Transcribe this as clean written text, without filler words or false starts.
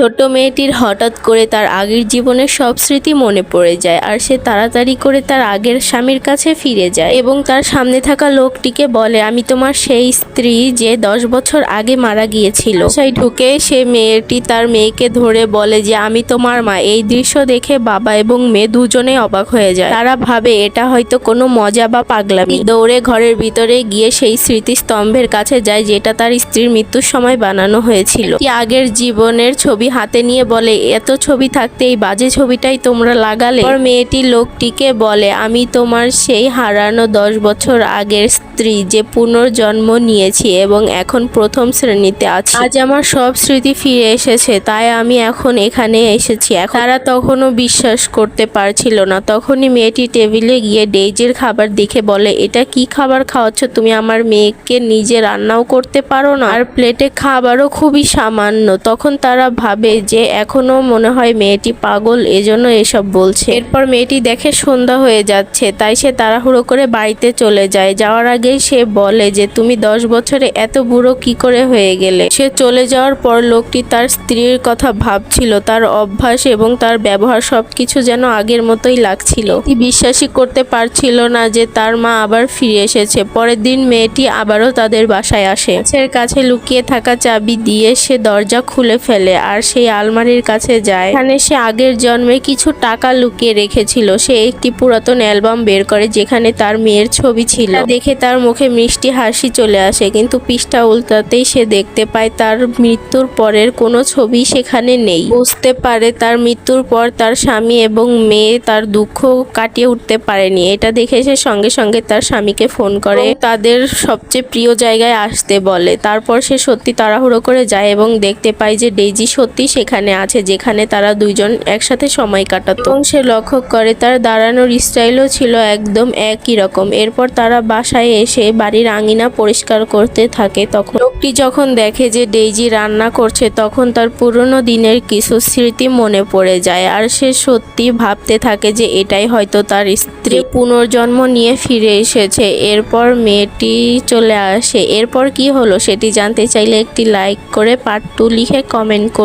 ছোট মেয়েটির হঠাৎ করে তার আগের জীবনের সব স্মৃতি মনে পড়ে যায় আর সে তাড়াতাড়ি করে তার আগের স্বামীর কাছে ফিরে যায় এবং তার সামনে থাকা লোকটিকে বলে, আমি তোমার সেই স্ত্রী যে 10 বছর আগে মারা গিয়েছিল। সেই ঢুকে সে মেয়েটি তার মেয়েকে ধরে বলে যে আমি তোমার মা। এই দৃশ্য দেখে বাবা এবং মেয়ে দুজনেই অবাক হয়ে যায়। তারা ভাবে এটা হয়তো কোনো মজা বা পাগলামি। দৌড়ে ঘরের ভিতরে গিয়ে সেই স্মৃতিস্তম্ভের কাছে যায় যেটা তার স্ত্রীর মৃত্যুর সময় বানানো হয়েছিল। আগের জীবনের ছবি হাতে নিয়ে বলে, এত ছবি থাকতে এই বাজে ছবিটাই তোমরা লাগালে। পর মেয়েটি লোকটিকে বলে, আমি তোমার সেই হারানো 10 বছর আগের স্ত্রী যে পুনর্জন্ম নিয়েছি এবং এখন প্রথম শ্রেণীতে আছি। আজ আমার সব স্মৃতি ফিরে এসেছে, তাই আমি এখন এখানে এসেছি। তারা তখনও বিশ্বাস করতে পারছিল না। তখনই মেয়েটি টেবিলে গিয়ে ডেইজির খাবার দেখে বলে, এটা কি খাবার খাওয়াচ্ছ তুমি? আমার মেয়েকে নিজে রান্নাও করতে পারো না, আর প্লেটে খাবারও খুবই সামান্য। তখন তারা ভাবে যে এখনো মনে হয় মেয়েটি পাগল, এজন্য এসব বলছে। এরপর মেয়েটি দেখে সন্ধ্যা হয়ে যাচ্ছে, তাই সে তাড়াহুড়ো করে বাড়িতে চলে যায়। যাওয়ার আগেই সে বলে যে তুমি 10 বছরে এত বুড়ো কি করে হয়ে গেলে। সে চলে যাওয়ার পর লোকটি তার স্ত্রীর কথা ভাবছিল। তার অভ্যাস এবং তার ব্যবহার সবকিছু যেন আগের মতোই লাগছিল। বিশ্বাসই করতে পারছিল না যে তার মা আবার ফিরে এসেছে। পরের দিন মেয়েটি আবারও তাদের বাসায় আসে। গাছের কাছে লুকিয়ে থাকা চাবি দিয়ে সে দরজা খুলে ফেলে আর সেই আলমারির কাছে যায়। এখানে সে আগের জন্মে কিছু টাকা লুকিয়ে রেখেছিল। সে একটি পুরাতন অ্যালবাম বের করে যেখানে তার মেয়ের ছবি ছিল। দেখে তার মুখে মিষ্টি হাসি চলে আসে, কিন্তু পৃষ্ঠা উল্টাতেই সে দেখতে পায় তার মৃত্যুর পরের কোনো ছবি সেখানে নেই। বুঝতে পারে তার মৃত্যুর পর তার স্বামী এবং মেয়ে তার দুঃখ কাটিয়ে উঠতে পারেনি। এটা দেখে সে সঙ্গে সঙ্গে তার স্বামীকে ফোন করে তাদের সবচেয়ে প্রিয় জায়গায় আসতে বলে। তারপর সে সত্যি তাড়াহুড়ো করে যায় এবং দেখতে পায় যে ডেইজি সত্যি সেখানে আছে যেখানে তারা দুইজন একসাথে সময় কাটাতো। এবং সে লক্ষ্য করে তার দাঁড়ানোর স্টাইলও ছিল একদম একই রকম। এরপর তারা বাসায় এসে বাড়ির আঙিনা পরিষ্কার করতে থাকে। তখন লোকটি যখন দেখে যে ডেইজি রান্না করছে, তখন তার পুরনো দিনের কিছু স্মৃতি মনে পড়ে যায় আর সে সত্যি ভাবতে থাকে যে এটাই হয়তো তার স্ত্রী পুনর্জন্ম নিয়ে ফিরে এসেছে। এরপর মেয়েটি চলে আসে। এরপর কি হলো সেটি জানতে চাইলে একটি লাইক করে পার্ট 2 লিখে কমেন্ট করুন।